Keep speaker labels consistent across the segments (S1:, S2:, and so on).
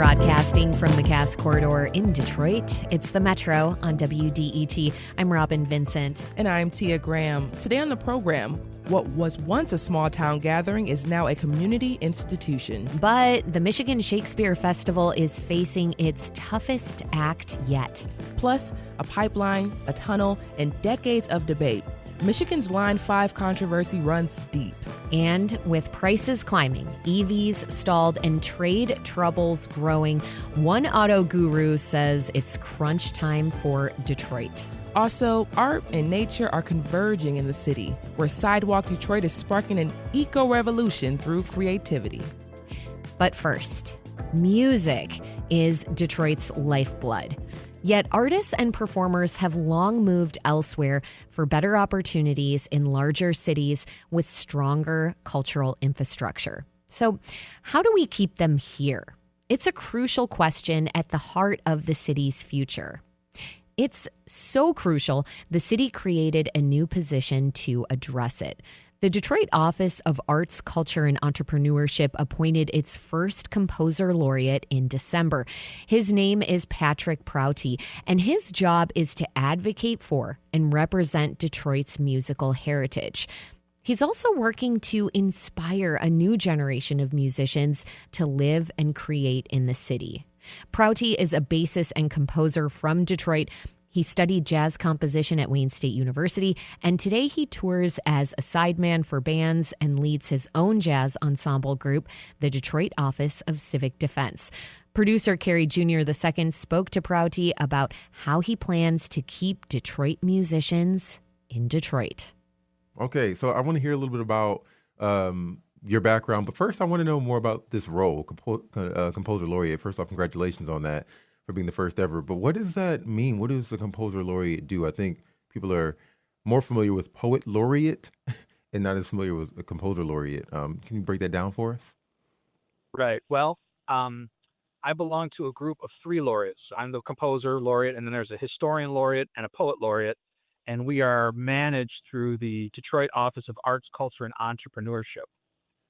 S1: Broadcasting from the Cass Corridor in Detroit, it's the Metro on WDET. I'm Robin Vincent.
S2: And I'm Tia Graham. Today on the program, what was once a small town gathering is now a community institution.
S1: But the Michigan Shakespeare Festival is facing its toughest act yet.
S2: Plus, a pipeline, a tunnel, and decades of debate. Michigan's Line 5 controversy runs deep.
S1: And with prices climbing, EVs stalled, and trade troubles growing, one auto guru says it's crunch time for Detroit.
S2: Also, art and nature are converging in the city, where Sidewalk Detroit is sparking an eco-revolution through creativity.
S1: But first, music is Detroit's lifeblood. Yet artists and performers have long moved elsewhere for better opportunities in larger cities with stronger cultural infrastructure. So how do we keep them here? It's a crucial question at the heart of the city's future. It's so crucial, the city created a new position to address it. The Detroit Office of Arts, Culture, and Entrepreneurship appointed its first composer laureate in December. His name is Patrick Prouty, and his job is to advocate for and represent Detroit's musical heritage. He's also working to inspire a new generation of musicians to live and create in the city. Prouty is a bassist and composer from Detroit. He studied jazz composition at Wayne State University, and today he tours as a sideman for bands and leads his own jazz ensemble group, the Detroit Office of Civic Defense. Producer Kerry Jr. II spoke to Prouty about how he plans to keep Detroit musicians in Detroit.
S3: Okay, so I want to hear a little bit about your background, but first I want to know more about this role, composer laureate. First off, congratulations on that, for being the first ever. But what does that mean? What does the composer laureate do? I think people are more familiar with poet laureate and not as familiar with a composer laureate. Can you break that down for us?
S4: Right. Well, I belong to a group of three laureates. I'm the composer laureate, and then there's a historian laureate and a poet laureate. And we are managed through the Detroit Office of Arts, Culture, and Entrepreneurship,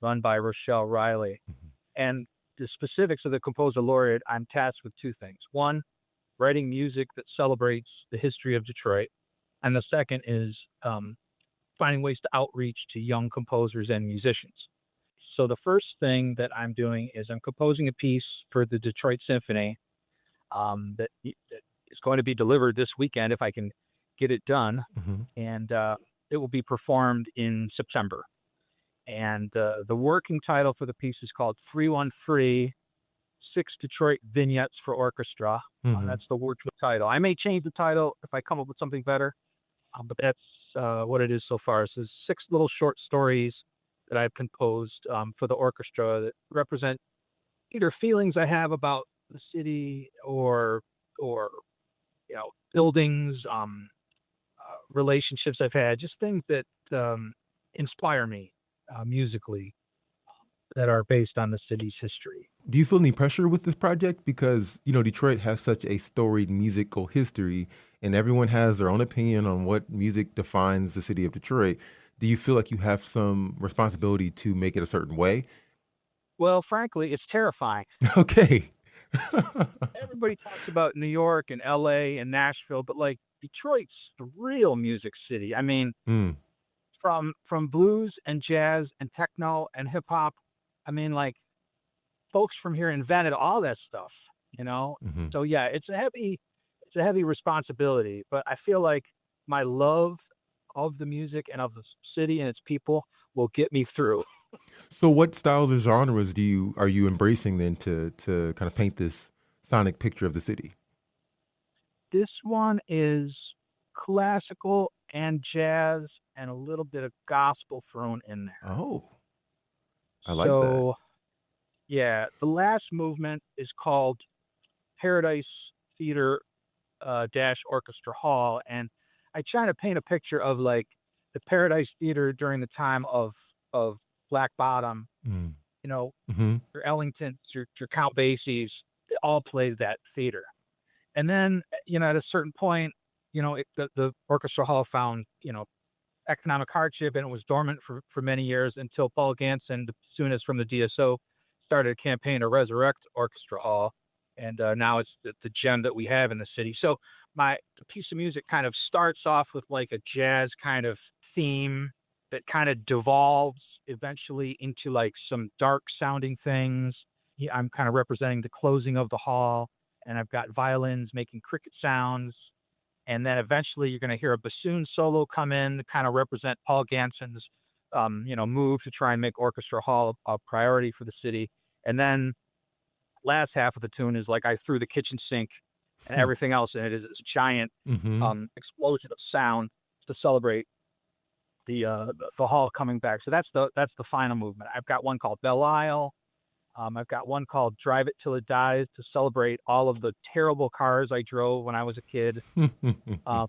S4: run by Rochelle Riley.
S3: Mm-hmm.
S4: And the specifics of the composer laureate, I'm tasked with two things. One, writing music that celebrates the history of Detroit. And the second is finding ways to outreach to young composers and musicians. So the first thing that I'm doing is I'm composing a piece for the Detroit Symphony that is going to be delivered this weekend if I can get it done.
S3: Mm-hmm.
S4: And it will be performed in September. And the working title for the piece is called 313, 6 Detroit Vignettes for Orchestra.
S3: Mm-hmm.
S4: That's the working title. I may change the title if I come up with something better, but that's what it is so far. So there's 6 little short stories that I've composed for the orchestra that represent either feelings I have about the city or buildings, relationships I've had, just things that inspire me musically that are based on the city's history.
S3: Do you feel any pressure with this project? Because, Detroit has such a storied musical history and everyone has their own opinion on what music defines the city of Detroit. Do you feel like you have some responsibility to make it a certain way?
S4: Well, frankly, it's terrifying.
S3: Okay.
S4: Everybody talks about New York and LA and Nashville, but Detroit's the real music city. I mean, from blues and jazz and techno and hip hop. I mean, folks from here invented all that stuff,
S3: Mm-hmm.
S4: So yeah, it's a heavy responsibility, but I feel like my love of the music and of the city and its people will get me through.
S3: So what styles or genres are you embracing then to kind of paint this sonic picture of the city?
S4: This one is classical and jazz and a little bit of gospel thrown in there.
S3: Oh, I like that.
S4: Yeah, the last movement is called Paradise Theater dash Orchestra Hall, and I try to paint a picture of the Paradise Theater during the time of Black Bottom.
S3: Mm-hmm.
S4: Your Ellingtons, your Count Basies, they all played that theater. And then, at a certain point, the Orchestra Hall found, economic hardship, and it was dormant for many years until Paul Ganson, the soonest from the DSO, started a campaign to resurrect Orchestra Hall. and now it's the gem that we have in the city. So the piece of music kind of starts off with like a jazz kind of theme that kind of devolves eventually into like some dark sounding things. Yeah, I'm kind of representing the closing of the hall, and I've got violins making cricket sounds. And then eventually you're going to hear a bassoon solo come in to kind of represent Paul Ganson's, move to try and make Orchestra Hall a priority for the city. And then last half of the tune is like I threw the kitchen sink and
S3: Hmm.
S4: everything else in it is this giant
S3: Mm-hmm.
S4: explosion of sound to celebrate the hall coming back. So that's the final movement. I've got one called Belle Isle. I've got one called Drive It Till It Dies to celebrate all of the terrible cars I drove when I was a kid. Um,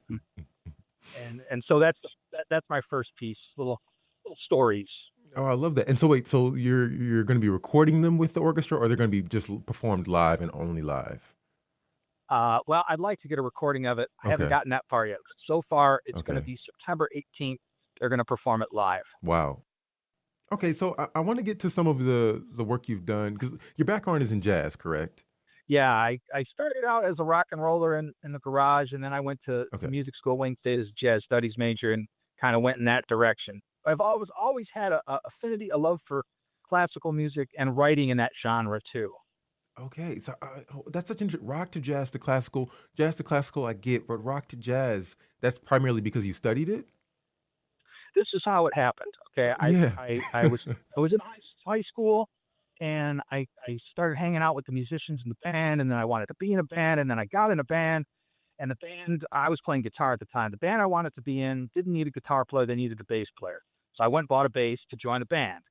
S4: and so that's my first piece, little stories.
S3: Oh, I love that. And so wait, so you're going to be recording them with the orchestra, or they're going to be just performed live and only live?
S4: Well, I'd like to get a recording of it. I haven't
S3: Okay.
S4: gotten that far yet. So far, it's going to
S3: Okay.
S4: be September 18th. They're going to perform it live.
S3: Wow. Okay, so I want to get to some of the work you've done because your background is in jazz, correct?
S4: Yeah, I started out as a rock and roller in the garage, and then I went to
S3: Okay.
S4: music school, Wayne State as a jazz studies major, and kind of went in that direction. I've always had a affinity, a love for classical music and writing in that genre too.
S3: Okay, so that's such interesting. Rock to jazz to classical, I get, but rock to jazz, that's primarily because you studied it.
S4: This is how it happened. Okay,
S3: Yeah.
S4: I was in high school, and I started hanging out with the musicians in the band, and then I wanted to be in a band, and then I got in a band, and the band I was playing guitar at the time. The band I wanted to be in didn't need a guitar player; they needed a bass player. So I went and bought a bass to join the band.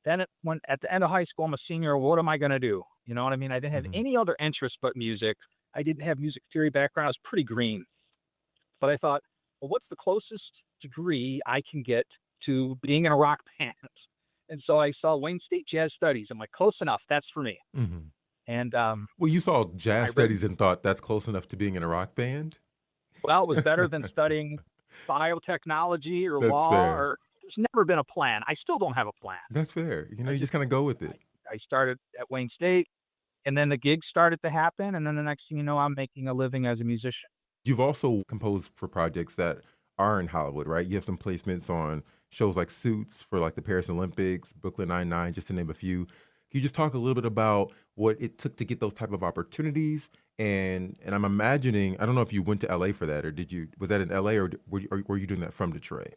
S4: Then when at the end of high school, I'm a senior. What am I going to do? You know what I mean? I didn't have
S3: Hmm.
S4: any other interests but music. I didn't have music theory background. I was pretty green. But I thought, well, what's the closest degree I can get to being in a rock band? And so I saw Wayne State Jazz Studies. I'm like, close enough. That's for me.
S3: Hmm.
S4: And
S3: Well, you saw
S4: I
S3: jazz
S4: read,
S3: studies and thought that's close enough to being in a rock band.
S4: well, it was better than studying biotechnology or
S3: That's
S4: law,
S3: fair.
S4: or there's never been a plan. I still don't have a plan.
S3: That's fair.
S4: I
S3: You
S4: just,
S3: just kind of go with
S4: I,
S3: it.
S4: I started at Wayne State, and then the gigs started to happen. And then the next thing you know, I'm making a living as a musician.
S3: You've also composed for projects that are in Hollywood, right? You have some placements on shows like Suits for like the Paris Olympics, Brooklyn Nine-Nine, just to name a few. Can you just talk a little bit about what it took to get those type of opportunities? And I'm imagining, I don't know if you went to LA for that, or was that in LA, or were you doing that from Detroit?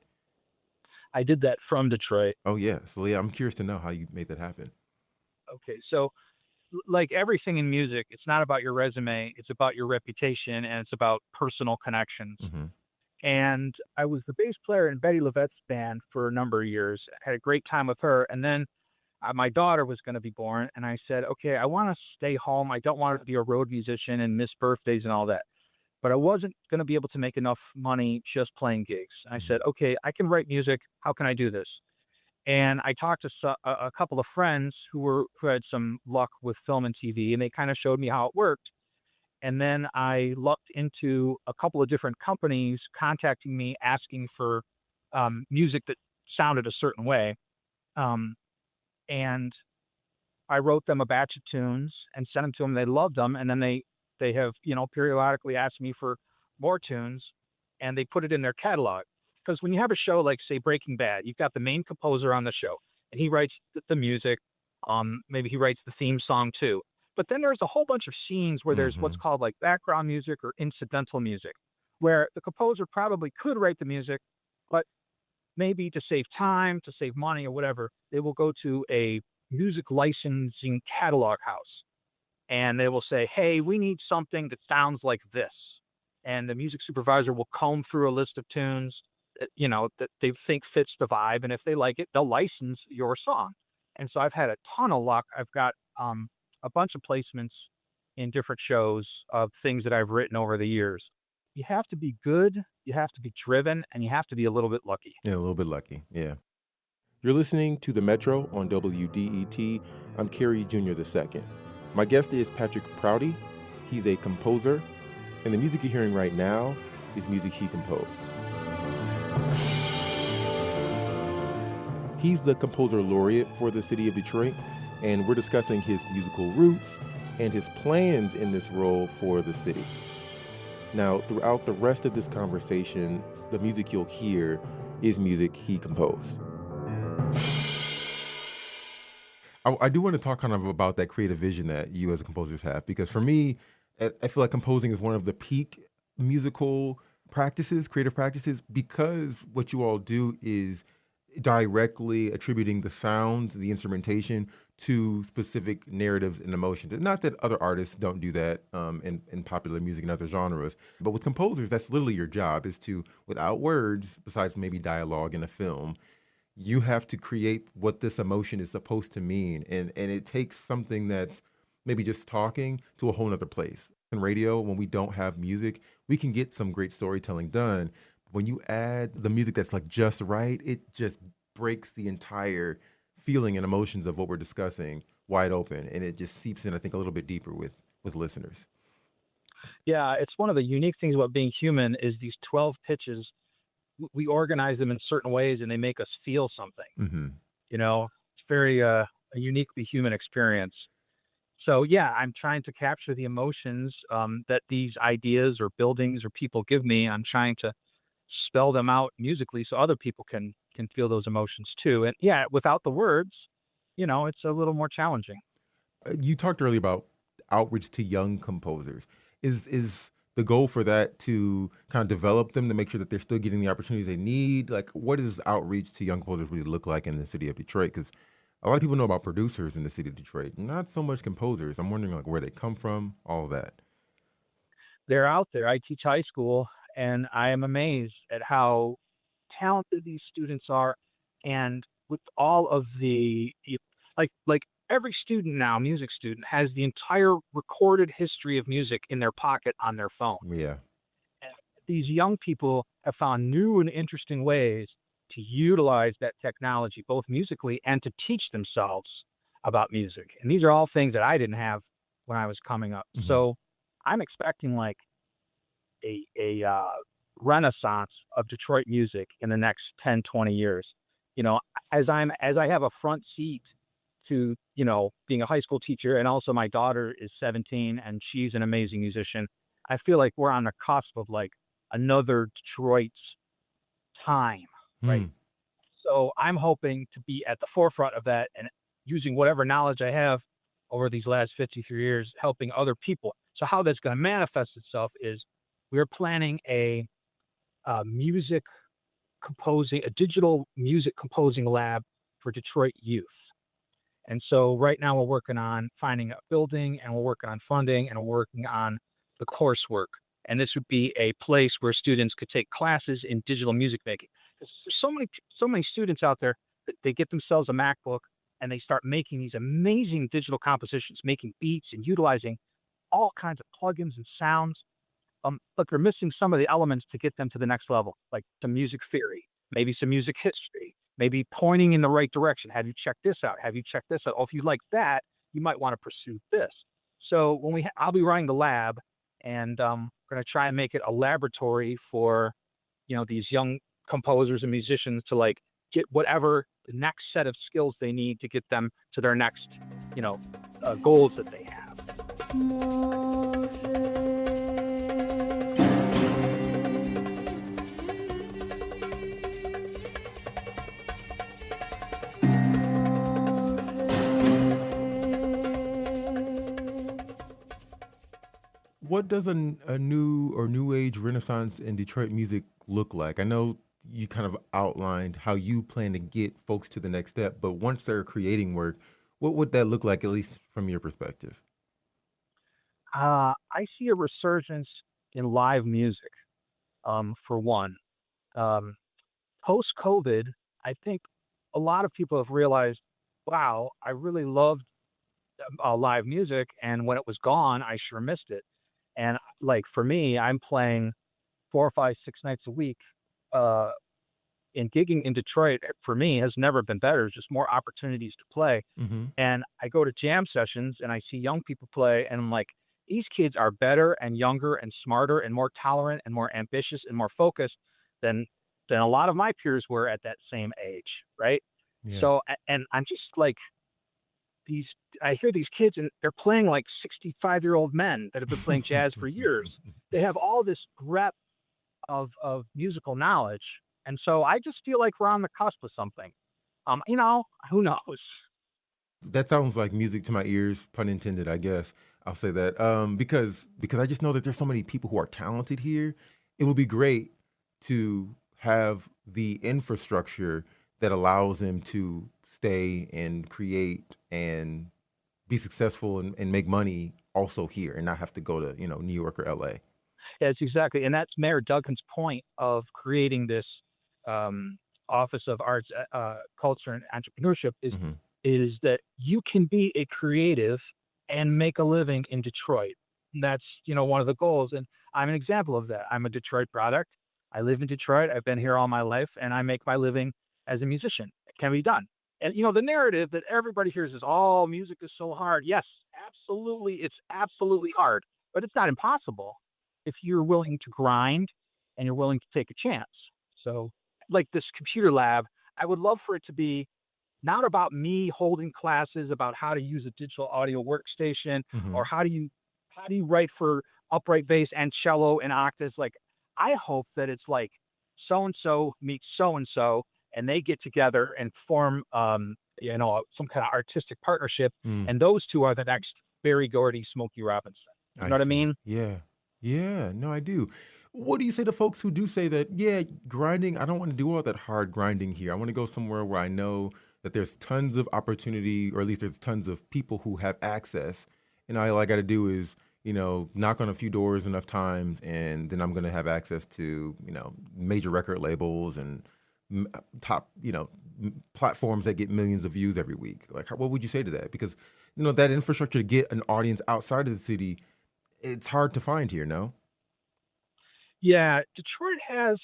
S4: I did that from Detroit.
S3: Oh yeah. So yeah, I'm curious to know how you made that happen.
S4: Okay, so like everything in music, it's not about your resume, it's about your reputation, and it's about personal connections.
S3: Hmm.
S4: And I was the bass player in Betty LaVette's band for a number of years. I had a great time with her. And then my daughter was going to be born, and I said, okay, I want to stay home. I don't want to be a road musician and miss birthdays and all that. But I wasn't going to be able to make enough money just playing gigs. I said, okay, I can write music. How can I do this? And I talked to a couple of friends who had some luck with film and TV, and they kind of showed me how it worked. And then I looked into a couple of different companies contacting me, asking for music that sounded a certain way. Um, and I wrote them a batch of tunes and sent them to them. They loved them, and then they have periodically asked me for more tunes, and they put it in their catalog. Because when you have a show like say Breaking Bad, you've got the main composer on the show, and he writes the music. Maybe he writes the theme song too. But then there's a whole bunch of scenes where there's what's
S3: Hmm.
S4: called like background music or incidental music, where the composer probably could write the music, but maybe to save time, to save money, or whatever, they will go to a music licensing catalog house and they will say, hey, we need something that sounds like this. And the music supervisor will comb through a list of tunes that they think fits the vibe. And if they like it, they'll license your song. And so I've had a ton of luck. I've got a bunch of placements in different shows of things that I've written over the years. You have to be good, you have to be driven, and you have to be a little bit lucky.
S3: Yeah, a little bit lucky. Yeah. You're listening to The Metro on WDET. I'm Kerry Jr. II. My guest is Patrick Prouty. He's a composer, and the music you're hearing right now is music he composed. He's the composer laureate for the city of Detroit, and we're discussing his musical roots, and his plans in this role for the city. Now, throughout the rest of this conversation, the music you'll hear is music he composed. I do want to talk kind of about that creative vision that you as composers have, because for me, I feel like composing is one of the peak musical practices, creative practices, because what you all do is directly attributing the sounds, the instrumentation to specific narratives and emotions. And not that other artists don't do that in popular music and other genres, but with composers, that's literally your job, is to, without words, besides maybe dialogue in a film, you have to create what this emotion is supposed to mean. And it takes something that's maybe just talking to a whole nother place. In radio, when we don't have music, we can get some great storytelling done. When you add the music that's like just right, it just breaks the entire feeling and emotions of what we're discussing wide open. And it just seeps in, I think, a little bit deeper with listeners.
S4: Yeah, it's one of the unique things about being human is these 12 pitches. We organize them in certain ways and they make us feel something.
S3: Mm-hmm.
S4: It's very a uniquely human experience. So yeah, I'm trying to capture the emotions that these ideas or buildings or people give me. I'm trying to spell them out musically so other people can feel those emotions too. And yeah, without the words, it's a little more challenging.
S3: You talked earlier about outreach to young composers. Is the goal for that to kind of develop them to make sure that they're still getting the opportunities they need? Like, what does outreach to young composers really look like in the city of Detroit? Because a lot of people know about producers in the city of Detroit, not so much composers. I'm wondering like where they come from, all of that.
S4: They're out there. I teach high school and I am amazed at how talented these students are. And with all of like every student now, music student, has the entire recorded history of music in their pocket on their phone.
S3: Yeah.
S4: And these young people have found new and interesting ways to utilize that technology, both musically and to teach themselves about music. And these are all things that I didn't have when I was coming up.
S3: Mm-hmm.
S4: So I'm expecting like a renaissance of Detroit music in the next 10, 20 years. As I have a front seat to, being a high school teacher, and also my daughter is 17 and she's an amazing musician. I feel like we're on the cusp of like another Detroit's time, right? So I'm hoping to be at the forefront of that and using whatever knowledge I have over these last 53 years, helping other people. So how that's going to manifest itself is we're planning a digital music composing lab for Detroit youth. And so right now we're working on finding a building and we're working on funding and we're working on the coursework. And this would be a place where students could take classes in digital music making. There's so many students out there that they get themselves a MacBook and they start making these amazing digital compositions, making beats and utilizing all kinds of plugins and sounds. But they're missing some of the elements to get them to the next level, like some music theory, maybe some music history, maybe pointing in the right direction. Have you checked this out? Have you checked this out? Oh, if you like that, you might want to pursue this. So I'll be running the lab, and we're going to try and make it a laboratory for, these young composers and musicians to like get whatever the next set of skills they need to get them to their next, goals that they have.
S3: What does a new or new age renaissance in Detroit music look like? I know you kind of outlined how you plan to get folks to the next step, but once they're creating work, what would that look like, at least from your perspective?
S4: I see a resurgence in live music, for one. Post-COVID, I think a lot of people have realized, wow, I really loved live music, and when it was gone, I sure missed it. And like for me, I'm playing 4 or 5, 6 nights a week. And gigging in Detroit for me has never been better. There's just more opportunities to play.
S3: Mm-hmm.
S4: And I go to jam sessions and I see young people play, and I'm like, these kids are better and younger and smarter and more tolerant and more ambitious and more focused than a lot of my peers were at that same age, right?
S3: Yeah.
S4: So, and I'm just like, these I hear these kids and they're playing like 65-year-old men that have been playing jazz for years. They have all this breadth of musical knowledge. And so I just feel like we're on the cusp of something. Who knows?
S3: That sounds like music to my ears, pun intended, I guess. I'll say that because I just know that there's so many people who are talented here. It would be great to have the infrastructure that allows them to stay and create and be successful and make money also here and not have to go to New York or LA.
S4: Yeah, it's exactly, and that's Mayor Duggan's point of creating this Office of Arts, Culture, and Entrepreneurship
S3: Hmm.
S4: is that you can be a creative and make a living in Detroit. And that's one of the goals, and I'm an example of that. I'm a Detroit product. I live in Detroit. I've been here all my life, and I make my living as a musician. It can be done. And the narrative that everybody hears is, "Oh, music is so hard." Yes, absolutely, it's absolutely hard, but it's not impossible if you're willing to grind and you're willing to take a chance. So, like this computer lab, I would love for it to be not about me holding classes about how to use a digital audio workstation
S3: Hmm.
S4: or how do you write for upright bass and cello and octaves. Like, I hope that it's like so and so meets so and they get together and form some kind of artistic partnership,
S3: Mm,
S4: and those two are the next Barry Gordy, Smokey Robinson. You
S3: I
S4: know what I
S3: see.
S4: mean?
S3: Yeah. Yeah. No, I do. What do you say to folks who do say that, yeah, grinding, I don't want to do all that hard grinding here. I want to go somewhere where I know that there's tons of opportunity, or at least there's tons of people who have access. And all I got to do is, knock on a few doors enough times, and then I'm going to have access to, major record labels and top, platforms that get millions of views every week. Like, what would you say to that? Because, that infrastructure to get an audience outside of the city, it's hard to find here, no?
S4: Yeah, Detroit has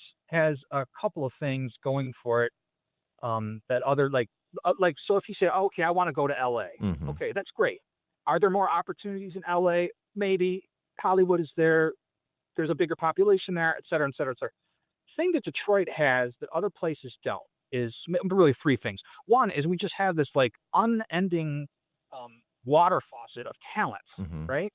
S4: a couple of things going for it. That other so if you say, "Oh, okay, I want to go to LA."
S3: Hmm.
S4: Okay, that's great. Are there more opportunities in LA? Maybe. Hollywood is there. There's a bigger population there, et cetera, et cetera, et cetera. Thing that Detroit has that other places don't is really three things. One is we just have this like unending water faucet of talent,
S3: Hmm.
S4: right?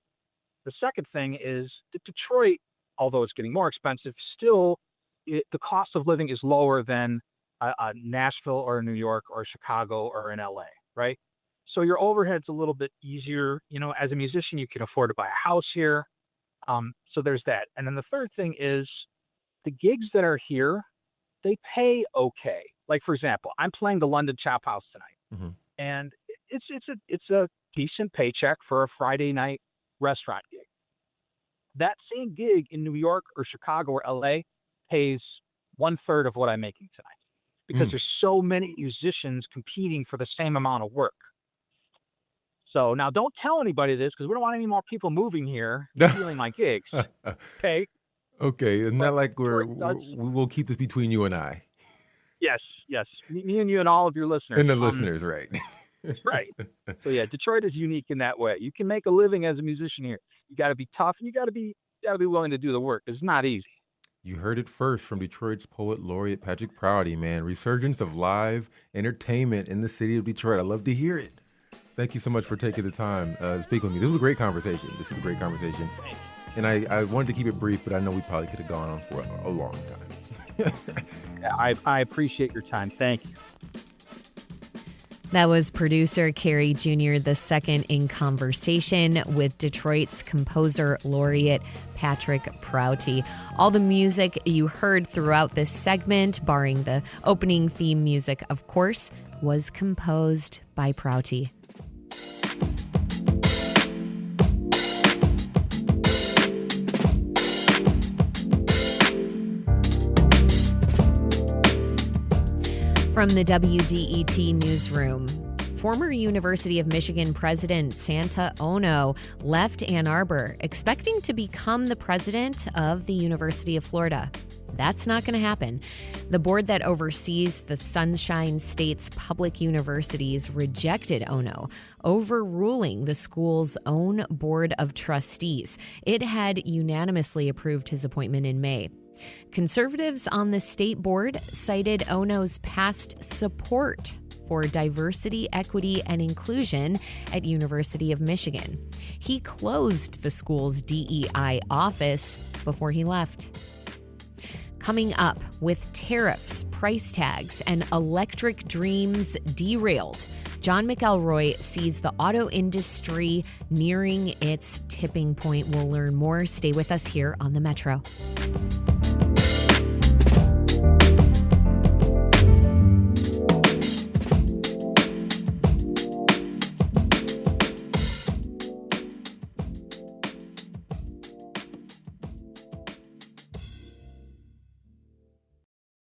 S4: The second thing is that Detroit, although it's getting more expensive, still the cost of living is lower than a Nashville or New York or Chicago or in LA, right? So your overhead's a little bit easier. As a musician, you can afford to buy a house here. So there's that. And then the third thing is the gigs that are here, they pay okay. Like for example, I'm playing the London Chop House tonight,
S3: Hmm.
S4: and it's a decent paycheck for a Friday night restaurant gig. That same gig in New York or Chicago or LA pays one third of what I'm making tonight because
S3: Mm.
S4: there's so many musicians competing for the same amount of work. So now don't tell anybody this because we don't want any more people moving here stealing my gigs. Okay.
S3: Okay, isn't that
S4: But
S3: like
S4: Detroit does.
S3: we will keep this between you and I
S4: Yes. Yes. Me and you and all of your
S3: and
S4: listeners.
S3: the listeners, right?
S4: Right. So yeah, Detroit is unique in that way. You can make a living as a musician here. You got to be tough and you got to be willing to do the work. It's not easy.
S3: You heard it first from Detroit's poet laureate Patrick Prouty, man. Resurgence of live entertainment in the city of Detroit. I love to hear it. Thank you so much for taking the time to speak with me. This was a great conversation.
S4: Thank
S3: And I wanted to keep it brief, but I know we probably could have gone on for a long time.
S4: you. Yeah, I appreciate your time. Thank you.
S1: That was producer Carrie Jr. II in conversation with Detroit's composer laureate Patrick Prouty. All the music you heard throughout this segment, barring the opening theme music, of course, was composed by Prouty. From the WDET newsroom, former University of Michigan President Santa Ono left Ann Arbor, expecting to become the president of the University of Florida. That's not going to happen. The board that oversees the Sunshine State's public universities rejected Ono, overruling the school's own board of trustees. It had unanimously approved his appointment in May. Conservatives on the state board cited Ono's past support for diversity, equity, and inclusion at University of Michigan. He closed the school's DEI office before he left. Coming up, with tariffs, price tags, and electric dreams derailed, John McElroy sees the auto industry nearing its tipping point. We'll learn more. Stay with us here on the Metro.